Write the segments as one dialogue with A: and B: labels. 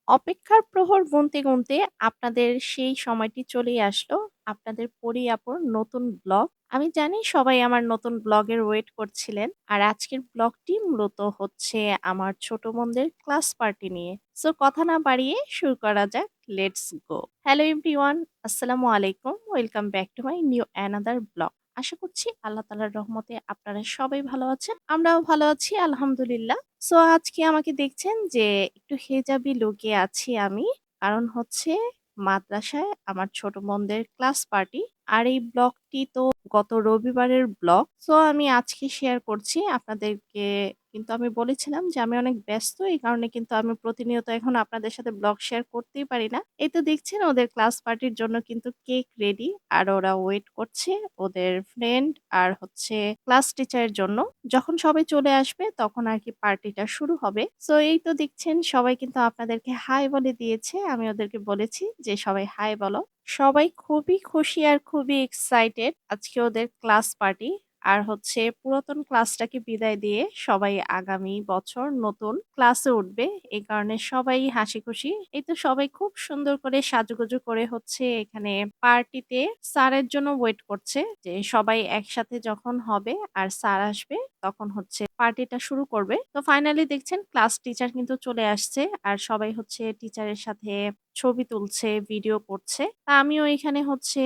A: অপেক্ষার প্রহর গুনতে আপনাদের সেই সময়টি চলেই আসলো। আপনাদের পরি আপুর নতুন ব্লগ। আমি জানি সবাই আমার নতুন ব্লগের ওয়েট করছিলেন। আর আজকের ব্লগটি মূলত হচ্ছে আমার ছোট বোনদের ক্লাস পার্টি নিয়ে। সো কথা না বাড়িয়ে শুরু করা যাক। Let's go. হ্যালো এভরিওয়ান, আসসালামু আলাইকুম। Welcome back to my new another blog. আশা করছি আল্লাহ তাআলার রহমতে আপনারা সবাই ভালো আছেন। আমরাও ভালো আছি আলহামদুলিল্লাহ। সো আজকে আমাকে দেখছেন যে একটু হেজাবি লুকে আছি আমি। কারণ হচ্ছে মাদ্রাসায় আমার ছোট বোনদের ক্লাস পার্টি। আর এই ব্লগটি তো গত রবিবারের ব্লগ। সো আমি আজকে শেয়ার করছি আপনাদেরকে। কিন্তু আমি বলেছিলাম যে আমি অনেক ব্যস্ত। এই কারণে কিন্তু আমি প্রতিনিয়ত এখন আপনাদের সাথে ব্লগ শেয়ার করতেই পারি না। এই তো দেখছেন ওদের ক্লাস পার্টির জন্য কিন্তু কেক রেডি। আর ওরা ওয়েট করছে ওদের ফ্রেন্ড আর হচ্ছে ক্লাস টিচারের জন্য। যখন সবাই চলে আসবে তখন আরকি পার্টিটা শুরু হবে। সো এই তো দেখছেন সবাই কিন্তু আপনাদেরকে হাই বলে দিয়েছে। আমি ওদেরকে বলেছি যে সবাই হাই বলো। সবাই খুবই খুশি আর খুবই এক্সাইটেড। আজকে ওদের ক্লাস পার্টি। আর হচ্ছে পুরাতন ক্লাসটাকে বিদায় দিয়ে সবাই আগামী বছর নতুন ক্লাসে উঠবে। এই কারণে সবাই হাসি খুশি। এই তো সবাই খুব সুন্দর করে সাজুগুজু করে হচ্ছে এখানে পার্টিতে স্যারের জন্য ওয়েট করছে যে সবাই একসাথে যখন হবে আর স্যার আসবে তখন হচ্ছে পার্টিটা শুরু করবে। তো ফাইনালি দেখছেন ক্লাস টিচার কিন্তু চলে আসছে আর সবাই হচ্ছে টিচারের সাথে ছবি তুলছে, ভিডিও করছে। তা আমিও এখানে হচ্ছে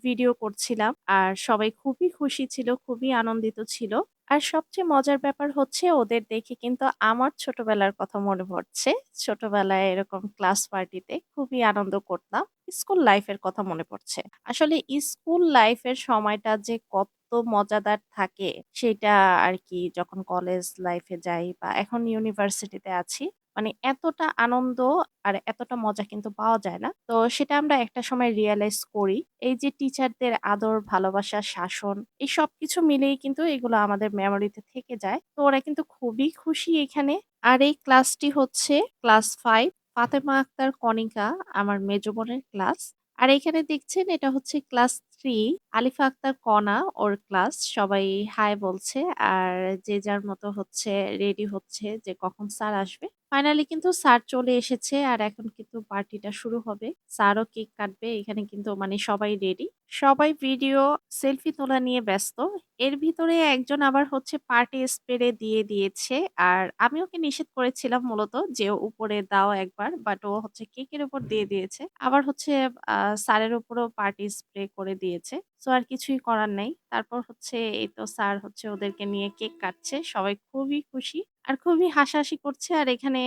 A: ভিডিও করছিলাম। আর সবাই খুবই খুশি ছিল, খুবই আনন্দিত ছিল। আর সবচেয়ে মজার ব্যাপার হচ্ছে ওদের দেখে কিন্তু আমার ছোটবেলার কথা মনে পড়ছে। ছোটবেলায় এরকম ক্লাস পার্টিতে খুবই আনন্দ করতাম। স্কুল লাইফ এর কথা মনে পড়ছে। আসলে স্কুল লাইফ এর সময়টা যে কত মজাদার থাকে সেটা আরকি যখন কলেজ লাইফে যাই বা এখন ইউনিভার্সিটিতে আছি। মানে এতটা আনন্দ আর এতটা মজা কিন্তু পাওয়া যায় না। তো সেটা আমরা একটা সময় রিয়ালাইজ করি। এই যে টিচারদের আদর, ভালোবাসা, শাসন এই সবকিছু মিলেই কিন্তু এগুলো আমাদের মেমোরিতে থেকে যায়। তো ওরা কিন্তু খুবই খুশি এখানে। আর এই ক্লাসটি হচ্ছে ক্লাস 5 ফাতেমা আক্তার কণিকা আমার মেজো বোনের ক্লাস। আর এখানে দেখছেন এটা হচ্ছে ক্লাস 3 আলিফা আক্তার কণা ওর ক্লাস। সবাই হাই বলছে আর যে যার মতো হচ্ছে রেডি হচ্ছে যে কখন স্যার আসবে। ফাইনালি কিন্তু স্যার চলে এসেছে আর এখন কিন্তু পার্টিটা শুরু হবে। স্যারও কেক কাটবে। এখানে কিন্তু মানে সবাই রেডি। সবাই ভিডিও, সেলফি তোলা নিয়ে ব্যস্ত। এর ভিতরে একজন আবার হচ্ছে পার্টি স্প্রে দিয়ে দিয়েছে। আর আমি ওকে নিষেধ করেছিলাম মূলত যে উপরে দাও একবার। বাট ও হচ্ছে কেকের উপর দিয়ে দিয়েছে। আবার হচ্ছে আ স্যারের উপরেও পার্টি স্প্রে করে দিয়েছে। সো আর কিছুই করার নাই। তারপর হচ্ছে এই তো স্যার হচ্ছে ওদেরকে নিয়ে কেক কাটছে। সবাই খুবই খুশি আর খুবই হাসাহাসি করছে। আর এখানে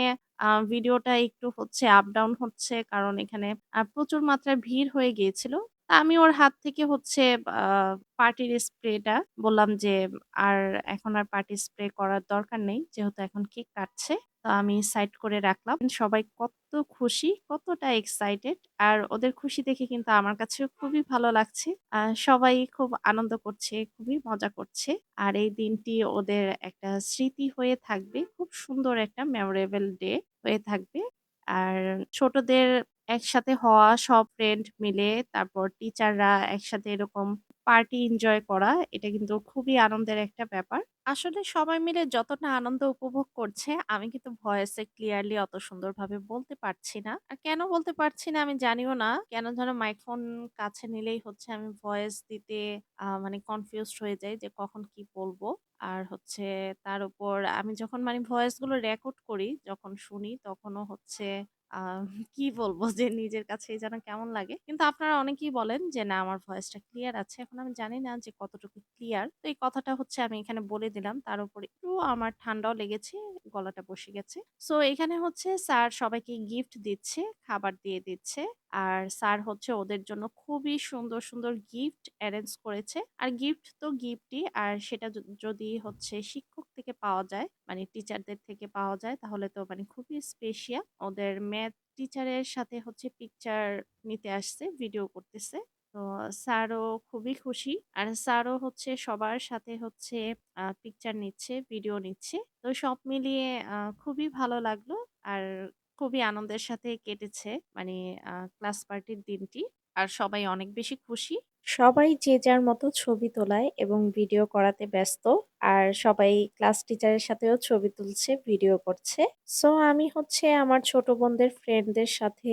A: ভিডিওটা একটু হচ্ছে আপ ডাউন হচ্ছে। কারণ এখানে প্রচুর মাত্রায় ভিড় হয়ে গিয়েছিল। তা আমি ওর হাত থেকে হচ্ছে আ পার্টির স্প্রেটা বললাম যে, "আর এখন আর পার্টি স্প্রে করার দরকার নেই। যেহেতু এখন কেক কাটছে।" তো আমি সাইড করে রাখলাম। সবাই কত খুশি, কতটা এক্সাইটেড। আর ওদের খুশি দেখে কিন্তু আমার কাছেও খুবই ভালো লাগছে। সবাই খুব আনন্দ করছে, খুবই মজা করছে। আর এই দিনটি ওদের একটা স্মৃতি হয়ে থাকবে। খুব সুন্দর একটা মেমোরেবল ডে হয়ে থাকবে। আর ছোটদের একসাথে হওয়া সব ফ্রেন্ড মিলে তারপর টিচাররা একসাথে এরকম পার্টি এনজয় করা এটা কিন্তু খুবই আনন্দের একটা ব্যাপার। আসলে সবাই মিলে যতটা আনন্দ উপভোগ করছে আমি কিন্তু ভয়েসে ক্লিয়ারলি অত সুন্দরভাবে বলতে পারছি না। আর কেন বলতে পারছি না আমি জানিও না। কেন যেন মাইক্রোফোন কাছে নিলেই হচ্ছে আমি ভয়েস দিতে মানে কনফিউজড হয়ে যাই যে কখন কি বলবো। আর হচ্ছে তার উপর আমি যখন মানে ভয়েস গুলো রেকর্ড করি, যখন শুনি তখনও হচ্ছে আ কি বলবো যে নিজের কাছেই যেন কেমন লাগে। কিন্তু আপনারা অনেকেই বলেন যে না আমার ভয়েসটা ক্লিয়ার আছে। এখন আমি জানি না যে কতটুকু ক্লিয়ার। তো এই কথাটা হচ্ছে আমি এখানে বলে দিলাম। তার উপর একটু আমার ঠান্ডাও লেগেছে, গলাটা বসে গেছে। সো এখানে হচ্ছে স্যার সবাইকে গিফট দিচ্ছে, খাবার দিয়ে দিচ্ছে। আর স্যার হচ্ছে ওদের জন্য খুবই সুন্দর গিফট এরেঞ্জ করেছে। আর গিফট তো গিফটই। আর সেটা যদি হচ্ছে শিক্ষক থেকে পাওয়া যায়, মানে টিচারদের থেকে পাওয়া যায় তাহলে তো মানে খুবই স্পেশাল। ওদের ম্যাথ টিচারের সাথে হচ্ছে পিকচার নিতে আসছে, ভিডিও করতেছে। তো স্যারও খুবই খুশি। আর স্যারও হচ্ছে সবার সাথে হচ্ছে পিকচার নিচ্ছে, ভিডিও নিচ্ছে। তো সব মিলিয়ে খুবই ভালো লাগলো। আর খুবই আনন্দের সাথে কেটেছে মানে ক্লাস পার্টির দিনটি। আর সবাই অনেক বেশি খুশি। সবাই যে যার মতো ছবি তোলায় এবং ভিডিও করাতে ব্যস্ত। আর সবাই ক্লাস টিচারের সাথেও ছবি তুলছে, ভিডিও করছে। সো আমি হচ্ছে আমার ছোট বোনদের ফ্রেন্ডদের সাথে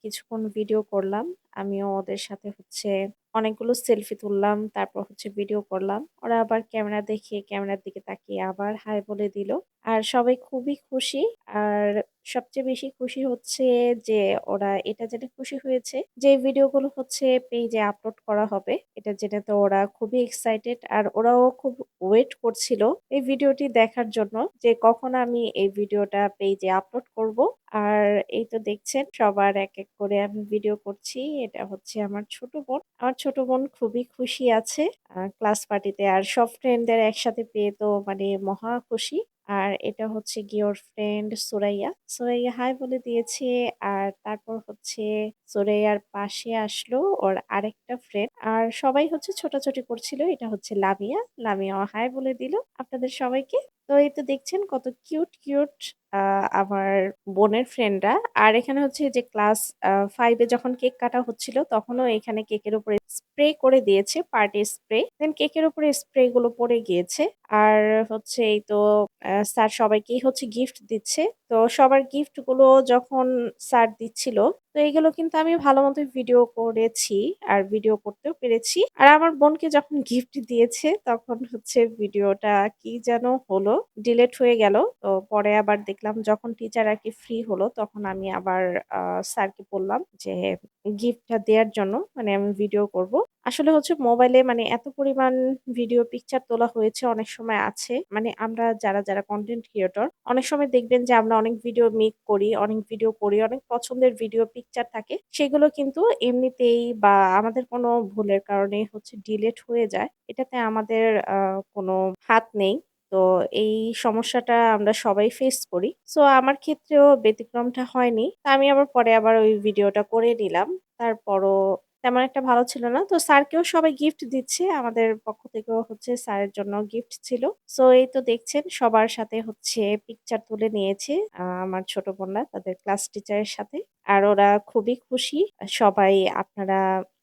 A: কিছুক্ষণ ভিডিও করলাম। আমিও ওদের সাথে হচ্ছে অনেকগুলো সেলফি তুললাম। তারপর হচ্ছে ভিডিও করলাম। ওরা আবার ক্যামেরা দেখে ক্যামেরার দিকে তাকিয়ে আবার হাই বলে দিল। আর সবাই খুবই খুশি। আর সবচেয়ে বেশি খুশি হচ্ছে যে ওরা এটা জেনে খুশি হয়েছে যে এই ভিডিওগুলো হচ্ছে পেজে আপলোড করা হবে। এটা জেনে তো ওরা খুবই এক্সাইটেড আর ওরাও খুব ওয়েট করছিল এই ভিডিওটি দেখার জন্য যে কখন আমি এই ভিডিওটা পেজে আপলোড করব। আর এই তো দেখছেন সবার এক এক করে আমি ভিডিও করছি। এটা হচ্ছে আমার ছোট বোন। আমার ছোট বোন খুবই খুশি আছে ক্লাস পার্টিতে আর সব ফ্রেন্ডদের একসাথে পেয়ে তো মানে মহা খুশি। আর এটা হচ্ছে গিয়ে ওর ফ্রেন্ড সুরাইয়া। সুরাইয়া হাই বলে দিয়েছে। আর তারপর হচ্ছে সুরাইয়ার পাশে আসলো ওর আরেকটা ফ্রেন্ড। আর সবাই হচ্ছে ছোটাছুটি করছিল। এটা হচ্ছে লামিয়া। লামিয়াও হাই বলে দিল আপনাদের সবাইকে। তো এই তো দেখছেন কত কিউট কিউট আমার বোনের ফ্রেন্ডরা। আর এখানে হচ্ছে যে ক্লাস 5 এ যখন কেক কাটা হচ্ছিল তখনও এখানে কেকের উপরে স্প্রে করে দিয়েছে পার্টি স্প্রে। দেন কেকের উপরে স্প্রে গুলো পড়ে গিয়েছে। আর হচ্ছে এই তো স্যার সবাইকেই হচ্ছে গিফট দিচ্ছে। তো সবার গিফট গুলো যখন স্যার দিচ্ছিল তো এগুলো কিন্তু আমি ভালো মতো ভিডিও করেছি আর ভিডিও করতেও পেরেছি। আর আমার বোনকে যখন গিফট দিয়েছে তখন হচ্ছে ভিডিওটা কি যেন হলো, ডিলেট হয়ে গেল। তো পরে আবার দেখলাম যখন টিচার আর কি ফ্রি হলো তখন আমি আবার স্যারকে বললাম যে গিফটটা দেওয়ার জন্য মানে আমি ভিডিও করব। আসলে হচ্ছে মোবাইলে মানে এত পরিমাণ ভিডিও পিকচার তোলা হয়েছে অনেক সময় আছে। মানে আমরা যারা কনটেন্ট ক্রিয়েটর অনেক সময় দেখবেন যে আমরা অনেক ভিডিও মেক করি, অনেক ভিডিও করি, অনেক পছন্দের ভিডিও পিকচার থাকে। সেগুলো কিন্তু এমনিতেই বা আমাদের কোনো ভুলের কারণে হচ্ছে ডিলিট হয়ে যায়। এটাতে আমাদের কোনো হাত নেই। তো এই সমস্যাটা আমরা সবাই ফেস করি। সো আমার ক্ষেত্রেও ব্যতিক্রমটা হয়নি। তো আমি আবার পরে আবার ওই ভিডিওটা করে নিলাম। তারপরও তেমন একটা ভালো ছিল না। তো স্যারকেও সবাই গিফট দিচ্ছে। আমাদের পক্ষ থেকেও হচ্ছে স্যারের জন্য গিফট ছিল। সো এই তো দেখছেন সবার সাথে হচ্ছে পিকচার তুলে নিয়েছে আমার ছোট বোনরা তাদের ক্লাস টিচারের সাথে। আর ওরা খুবই খুশি। সবাই আপনারা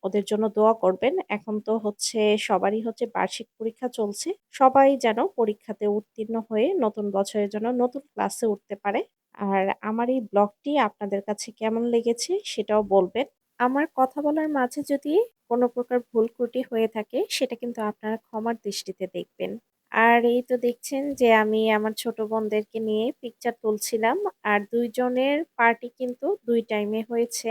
A: ওদের জন্য দোয়া করবেন। এখন তো হচ্ছে সবারই হচ্ছে বার্ষিক পরীক্ষা চলছে। সবাই যেন পরীক্ষাতে উত্তীর্ণ হয়ে নতুন বছরের জন্য নতুন ক্লাসে উঠতে পারে। আর আমার এই ব্লগটি আপনাদের কাছে কেমন লেগেছে সেটাও বলবেন। আমার কথা বলার মাঝে যদি কোনো প্রকার ভুল ত্রুটি হয়ে থাকে সেটা কিন্তু আপনারা ক্ষমার দৃষ্টিতে দেখবেন। আর এই তো দেখছেন যে আমি আমার ছোট বোনদেরকে নিয়ে পিকচার তুলছিলাম। আর ২ জনের পার্টি কিন্তু ২ টাইমে হয়েছে।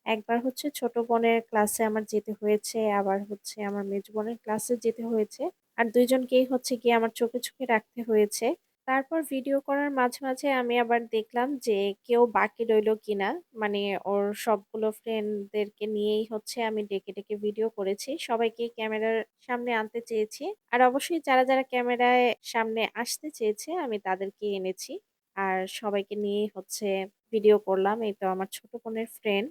A: একবার হচ্ছে ছোট বোনের ক্লাসে আমার যেতে হয়েছে, আবার হচ্ছে আমার মেজ বোনের ক্লাসে যেতে হয়েছে। আর ২ জনকেই হচ্ছে গিয়ে আমার চোখে রাখতে হয়েছে। তারপর ভিডিও করার মাঝে আমি আবার দেখলাম যে কেউ বাকি রইলো কিনা। মানে ওর সবগুলো ফ্রেন্ডদেরকে নিয়েই হচ্ছে আমি ডেকে ভিডিও করেছি। সবাইকেই ক্যামেরার সামনে আনতে চেয়েছি। আর অবশ্যই যারা ক্যামেরায় সামনে আসতে চেয়েছে আমি তাদেরকে এনেছি। আর সবাইকে নিয়েই হচ্ছে ভিডিও করলাম। এই তো আমার ছোট বোনের ফ্রেন্ড।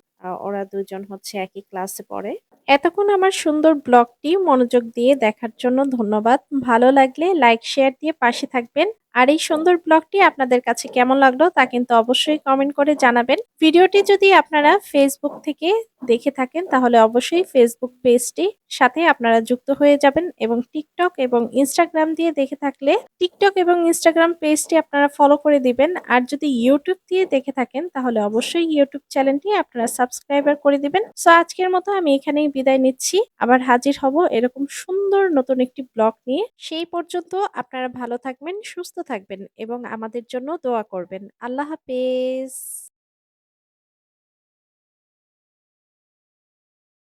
A: ওরা ২ জন হচ্ছে একই ক্লাসে পড়ে। এতক্ষণ আমার সুন্দর ব্লগটি মনোযোগ দিয়ে দেখার জন্য ধন্যবাদ। ভালো লাগলে লাইক, শেয়ার দিয়ে পাশে থাকবেন। আর এই সুন্দর ব্লগটি আপনাদের কাছে কেমন লাগলো তা কিন্তু অবশ্যই কমেন্ট করে জানাবেন। ভিডিওটি যদি আপনারা ফেসবুক থেকে দেখে থাকেন তাহলে অবশ্যই ফেসবুক পেজটি সাথে আপনারা যুক্ত হয়ে যাবেন এবং টিকটক এবং ইনস্টাগ্রাম দিয়ে দেখে থাকলে টিকটক এবং ইনস্টাগ্রাম পেজটি আপনারা ফলো করে দিবেন। আর যদি ইউটিউব দিয়ে দেখে থাকেন তাহলে অবশ্যই ইউটিউব চ্যানেলটি আপনারা সাবস্ক্রাইবার করে দিবেন। সো আজকের মতো আমি এখানেই বিদায় নিচ্ছি। আবার হাজির হব এরকম সুন্দর নতুন একটি ব্লগ নিয়ে। সেই পর্যন্ত আপনারা ভালো থাকবেন, সুস্থ থাকবেন এবং আমাদের জন্য দোয়া করবেন। আল্লাহ হাফেজ।